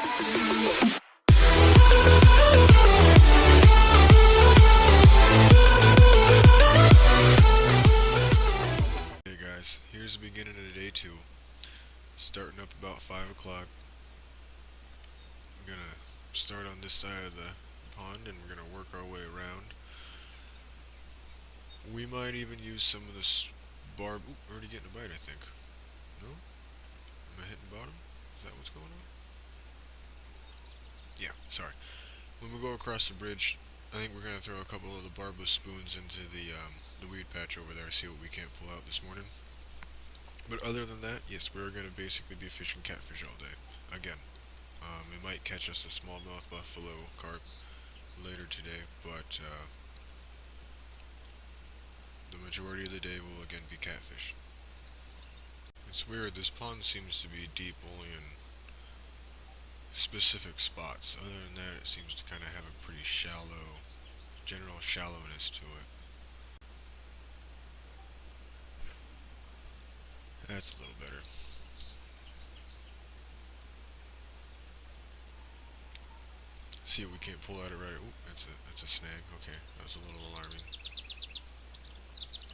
Hey guys, here's the beginning of day 2. Starting up about 5 o'clock. We're gonna start on this side of the pond and we're gonna work our way around. We might even use some of this barb. Oop, already getting a bite, I think. No? Am I hitting bottom? Is that what's going on? Yeah, sorry. When we go across the bridge, I think we're gonna throw a couple of the barbless spoons into the weed patch over there, see what we can't pull out this morning. But other than that, yes, we're gonna basically be fishing catfish all day. Again. We might catch us a smallmouth buffalo carp later today, but the majority of the day will again be catfish. It's weird, this pond seems to be deep only in specific spots. Other than that, it seems to kind of have a pretty shallow, general shallowness to it. That's a little better. See if we can't pull out it right. Ooh, that's a snag. Okay, that was a little alarming.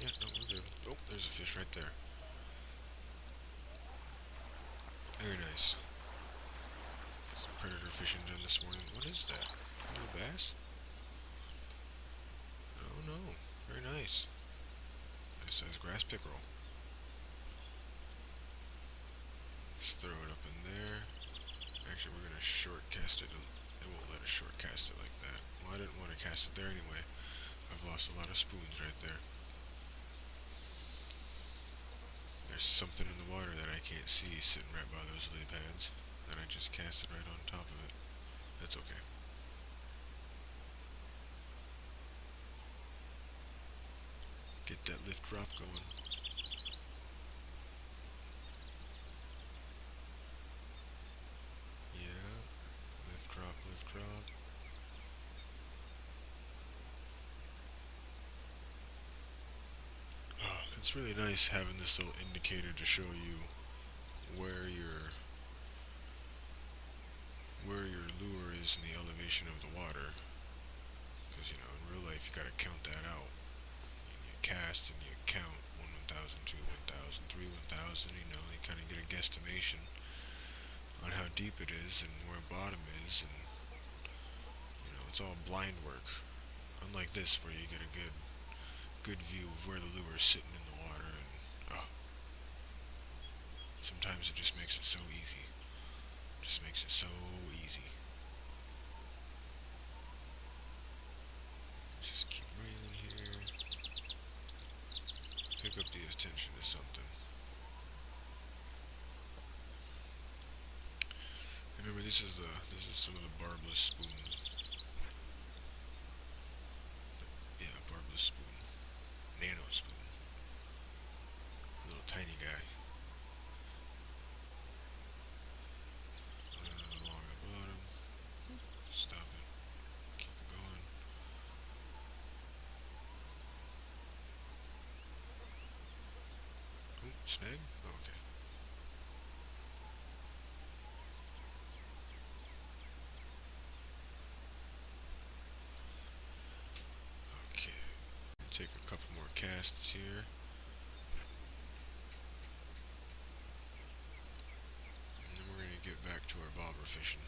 Yeah, no, we're good. Oh, there's a fish right there. Very nice. Some predator fishing done this morning. What is that? A little bass? Oh no, very nice. Nice size grass pickerel. Let's throw it up in there. Actually, we're gonna short cast it. It won't let us short cast it like that. Well, I didn't want to cast it there anyway. I've lost a lot of spoons right there. There's something in the water that I can't see sitting right by those lily pads. And I just cast it right on top of it. That's okay. Get that lift drop going. Yeah. Lift drop, lift drop. It's really nice having this little indicator to show you where your where your lure is in the elevation of the water. Because you know, in real life, you gotta count that out. You cast and you count 1,000, 2, 1,000, 3, 1,000. You know, you kind of get a guesstimation on how deep it is and where bottom is, and you know, it's all blind work. Unlike this, where you get a good view of where the lure is sitting in the water, and oh, sometimes it just makes it so easy. Just makes it so easy. Just keep reeling here. Pick up the attention to something. Remember, this is some of the barbless spoons. Yeah, barbless spoon, nano spoon, little tiny guy. Along the bottom. Stop it. Keep it going. Ooh, snag? Oh, okay. Okay. Take a couple more casts here. And then we're gonna get back to our bobber fishing.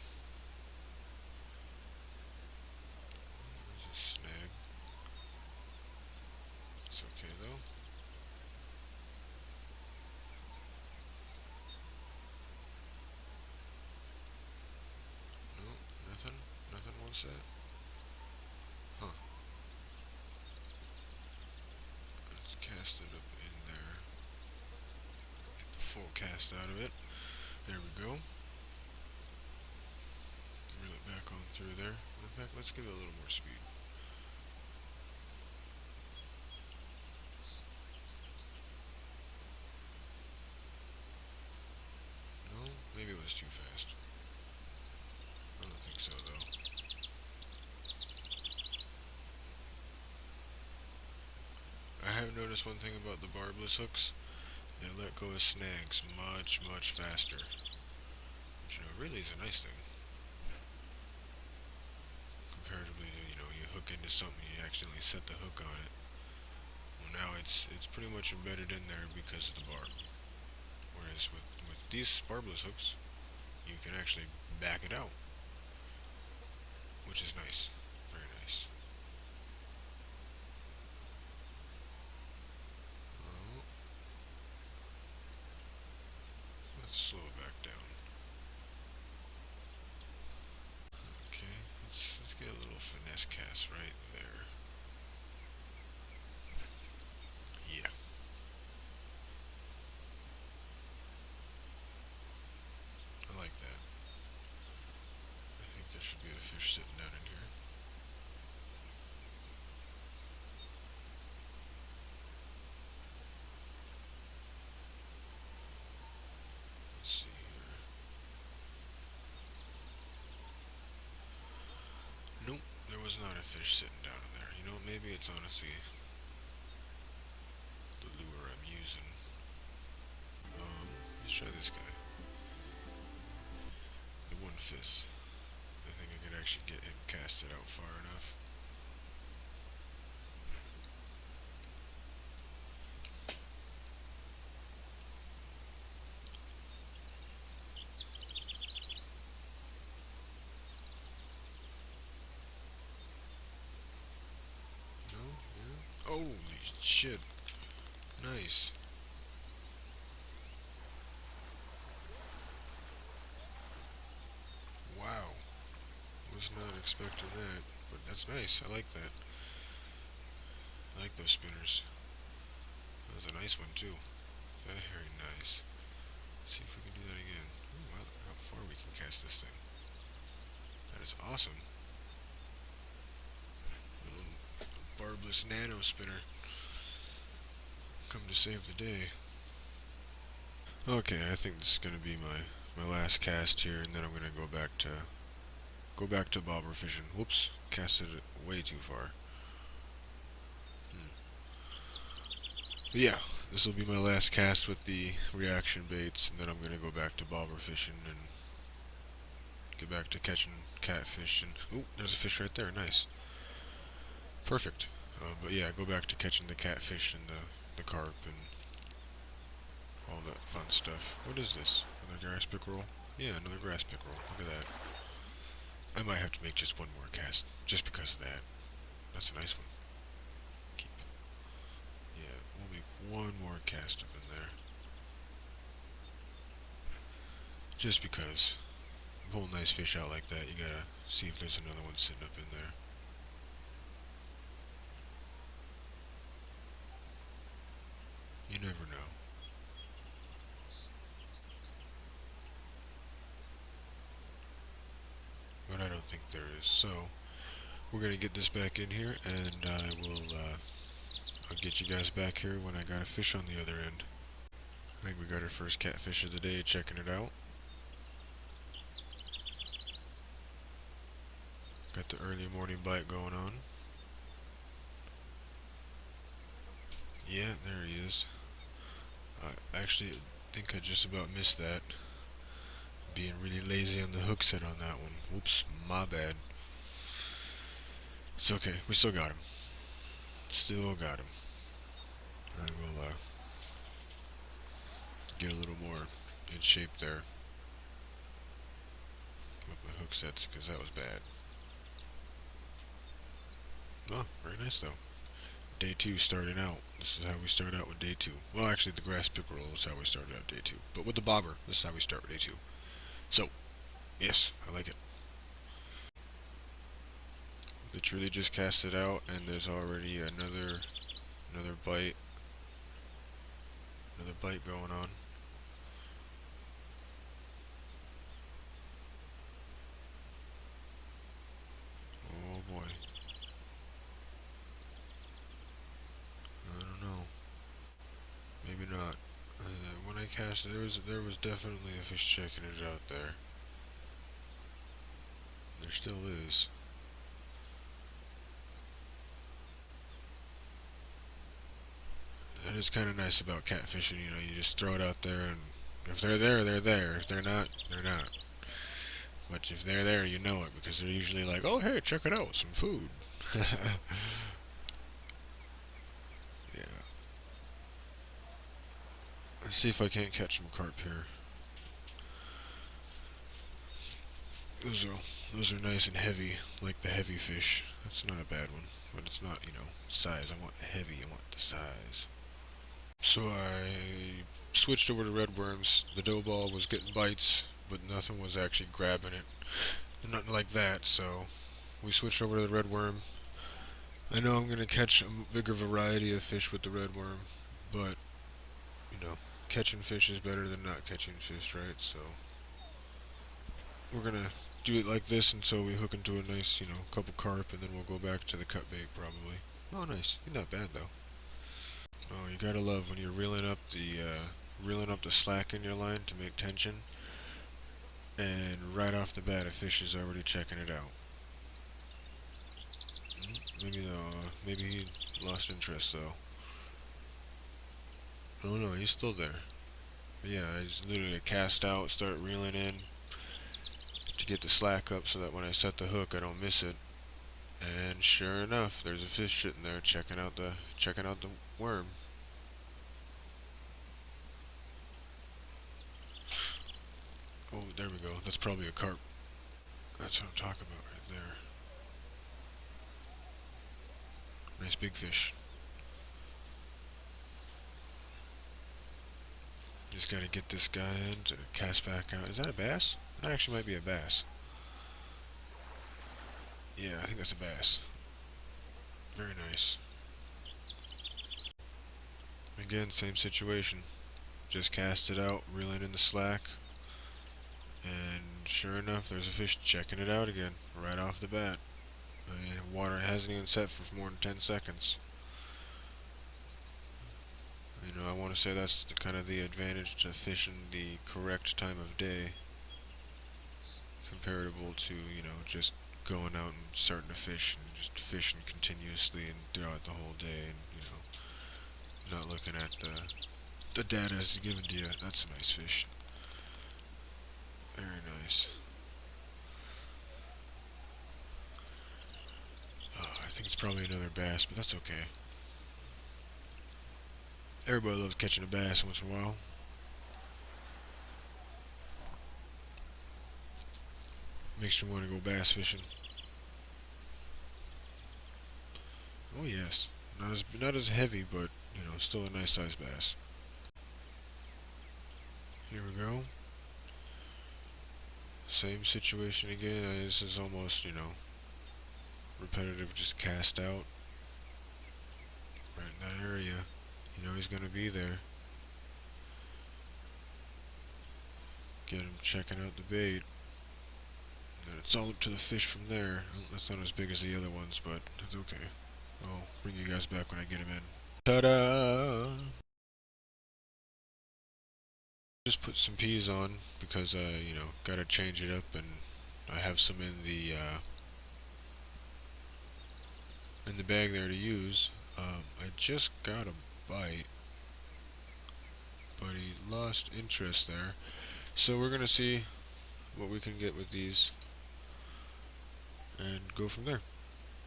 There's a snag. It's okay though. No, nothing? Nothing wants that? Huh. Let's cast it up in there. Get the full cast out of it. There we go. Reel it back on through there. In fact, let's give it a little more speed. No? Maybe it was too fast. I don't think so, though. I have noticed one thing about the barbless hooks. They let go of snags much, much faster. Which, you know, really is a nice thing. hook into something, you accidentally set the hook on it. Well, now it's pretty much embedded in there because of the barb. Whereas with these barbless hooks, you can actually back it out, which is nice, very nice. Oh, let's slow it back down. Okay, let's get a little finesse cast right there. Yeah. I like that. I think there should be a fish sitting down in here. Let's see here. Nope, there was not a fish sitting down in there. You know, maybe it's honestly the lure I'm using. Let's try this guy. The 1/5. I think I could actually get him casted out far enough. No? Yeah? Holy shit. Nice. Wow. Was not expecting that. But that's nice. I like that. I like those spinners. That was a nice one too. Very nice. Let's see if we can do that again. Ooh, wow, how far we can cast this thing. That is awesome. Little barbless nano spinner. Come to save the day. Okay, I think this is gonna be my last cast here, and then I'm gonna go back to bobber fishing. Whoops, casted it way too far. But yeah, this will be my last cast with the reaction baits, and then I'm gonna go back to bobber fishing and get back to catching catfish. And ooh, there's a fish right there. Nice, perfect. But yeah, go back to catching the catfish and the carp and all that fun stuff. What is this? Another grass pickerel? Yeah, another grass pickerel. Look at that. I might have to make just one more cast, just because of that. That's a nice one. Keep. Yeah, we'll make one more cast up in there. Just because. Pull a nice fish out like that, you gotta see if there's another one sitting up in there. You never know. But I don't think there is. So, we're gonna get this back in here, and I'll get you guys back here when I got a fish on the other end. I think we got our first catfish of the day, checking it out. Got the early morning bite going on. Yeah, there he is. I actually think I just about missed that. Being really lazy on the hook set on that one. Whoops, my bad. It's okay, we still got him. Still got him. I will get a little more in shape there with my hook sets, because that was bad. Oh, very nice though. Day 2 starting out. This is how we start out with day 2. Well, actually, the grass pickerel is how we started out day 2. But with the bobber, this is how we start with day 2. So, yes, I like it. Literally just cast it out, and there's already another bite. Another bite going on. Oh boy. I don't know. Maybe not. When I cast it, there was definitely a fish checking it out there. There still is. That is kind of nice about catfishing. You know, you just throw it out there, and if they're there, they're there. If they're not, they're not. But if they're there, you know it, because they're usually like, "Oh, hey, check it out, some food." Yeah. Let's see if I can't catch some carp here. Those are those are nice and heavy, like the heavy fish. That's not a bad one, but it's not, size. I want heavy. I want the size. So I switched over to red worms. The dough ball was getting bites, but nothing was actually grabbing it. Nothing like that. So we switched over to the red worm. I know I'm gonna catch a bigger variety of fish with the red worm, but you know, catching fish is better than not catching fish, right? So we're gonna do it like this until we hook into a nice, couple carp, and then we'll go back to the cut bait probably. Oh, nice. You're not bad though. Oh, you gotta love when you're reeling up the slack in your line to make tension, and right off the bat a fish is already checking it out. Maybe he lost interest though. Oh no, he's still there. But yeah, I just literally cast out, start reeling in to get the slack up so that when I set the hook I don't miss it. And sure enough, there's a fish sitting there checking out the worm. Oh, there we go. That's probably a carp. That's what I'm talking about right there. Nice big fish. Just gotta get this guy in to cast back out. Is that a bass? That actually might be a bass. Yeah, I think that's a bass. Very nice. Again, same situation. Just cast it out, reeling in the slack, and sure enough, there's a fish checking it out again, right off the bat. The water hasn't even set for more than 10 seconds. I want to say that's kind of the advantage to fishing the correct time of day, comparable to, just going out and starting to fish and just fishing continuously and throughout the whole day and, not looking at the data as given to you. That's a nice fish. Very nice. Oh, I think it's probably another bass, but that's okay. Everybody loves catching a bass once in a while. Makes me want to go bass fishing. Oh yes, not as heavy, but still a nice sized bass. Here we go. Same situation again. This is almost repetitive. Just cast out right in that area. He's gonna be there. Get him checking out the bait. And it's all up to the fish from there. That's not as big as the other ones, but that's okay. I'll bring you guys back when I get him in. Ta-da! Just put some peas on because gotta change it up, and I have some in the bag there to use. I just got a bite, but he lost interest there. So we're gonna see what we can get with these and go from there.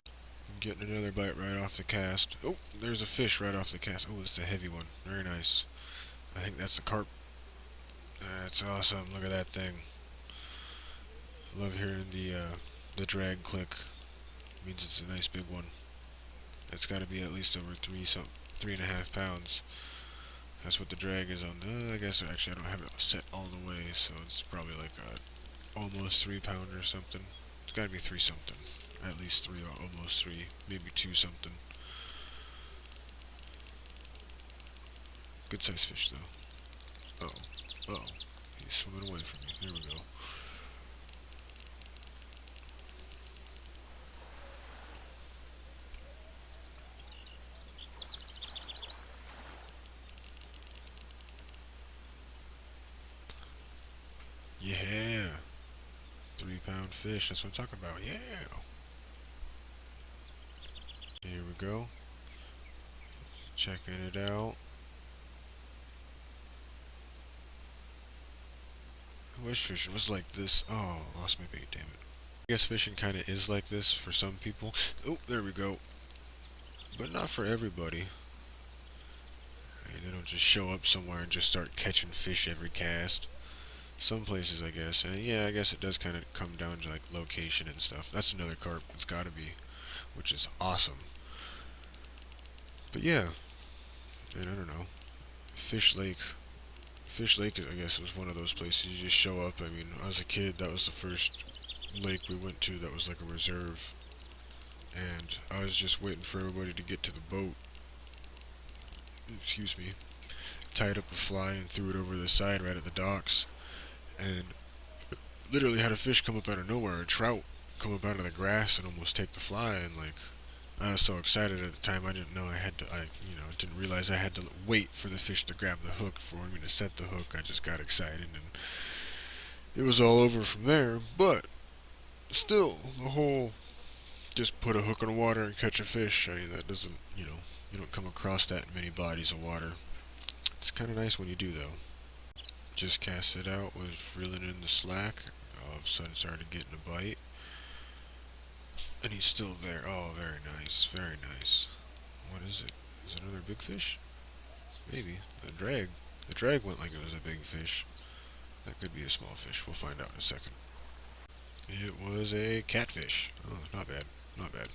I'm getting another bite right off the cast. Oh, there's a fish right off the cast. Oh, it's a heavy one. Very nice. I think that's a carp. That's awesome. Look at that thing. Love hearing the drag click. It means it's a nice big one. It's got to be at least over 3.5 pounds. That's what the drag is on. I guess actually I don't have it set all the way, so it's probably like almost 3 pound or something. It's got to be 3 something. At least 3, or almost 3, maybe 2 something. Good sized fish though. Uh oh. He's swimming away from me. There we go. Yeah. 3 pound fish. That's what I'm talking about. Yeah. Here we go. Checking it out. I wish fishing was like this. Oh, lost my bait, damn it. I guess fishing kind of is like this for some people. Oh, there we go. But not for everybody. They don't just show up somewhere and just start catching fish every cast. Some places, I guess. And yeah, I guess it does kind of come down to like location and stuff. That's another carp. It's got to be, which is awesome. But yeah, and I don't know. Fish Lake. Fish Lake, I guess, was one of those places you just show up. I mean, as a kid, that was the first lake we went to that was like a reserve. And I was just waiting for everybody to get to the boat. Excuse me. Tied up a fly and threw it over the side right at the docks. And literally had a fish come up out of nowhere, a trout come up out of the grass and almost take the fly. And like, I was so excited at the time. I didn't know I had to. Didn't realize I had to wait for the fish to grab the hook for me to set the hook. I just got excited and it was all over from there. But still, the whole just put a hook in the water and catch a fish. I mean, that doesn't, you don't come across that in many bodies of water. It's kind of nice when you do, though. Just cast it out, was reeling in the slack. All of a sudden started getting a bite. And he's still there. Oh, very nice, very nice. What is it? Is it another big fish? Maybe. The drag. The drag went like it was a big fish. That could be a small fish. We'll find out in a second. It was a catfish. Oh, not bad. Not bad.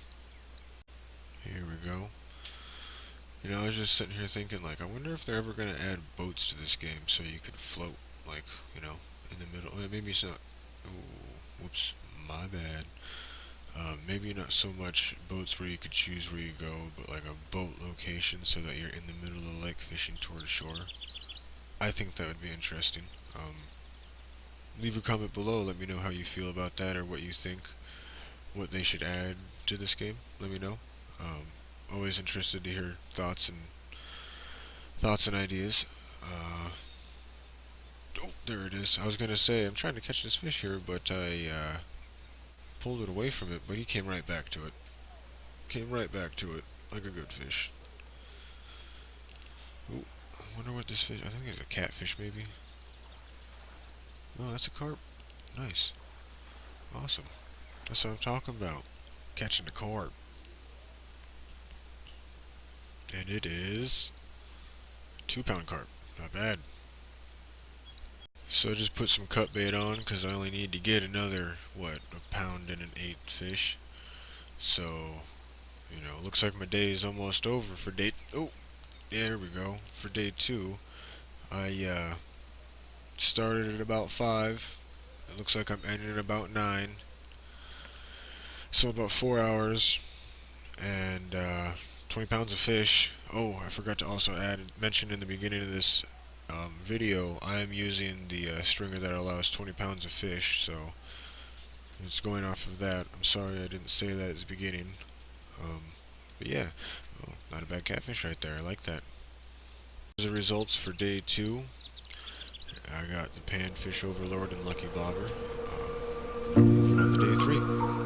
Here we go. You know, I was just sitting here thinking, like, I wonder if they're ever going to add boats to this game so you could float, like, in the middle. Maybe it's not. Ooh, whoops. My bad. Maybe not so much boats where you could choose where you go, but like a boat location so that you're in the middle of the lake fishing towards shore. I think that would be interesting. Leave a comment below. Let me know how you feel about that or what you think, what they should add to this game. Let me know. Always interested to hear thoughts and ideas. Oh, there it is. I was gonna say I'm trying to catch this fish here, but I pulled it away from it, but he came right back to it. Came right back to it like a good fish. Ooh, I wonder what this fish. I think it's a catfish, maybe. Oh, that's a carp. Nice. Awesome. That's what I'm talking about. Catching the carp. And it is a 2-pound carp. Not bad. So I just put some cut bait on because I only need to get another, what, a pound and an 8 fish. So, looks like my day is almost over for day. Oh, yeah, there we go. For day 2, I started at about 5. It looks like I'm ending at about 9. So about 4 hours and 20 pounds of fish. Oh, I forgot to also mention in the beginning of this video, I am using the stringer that allows 20 pounds of fish, so it's going off of that. I'm sorry I didn't say that at the beginning. But yeah, well, not a bad catfish right there. I like that. Here's the results for day 2. I got the panfish overlord and lucky bobber. Now we're moving on to day 3.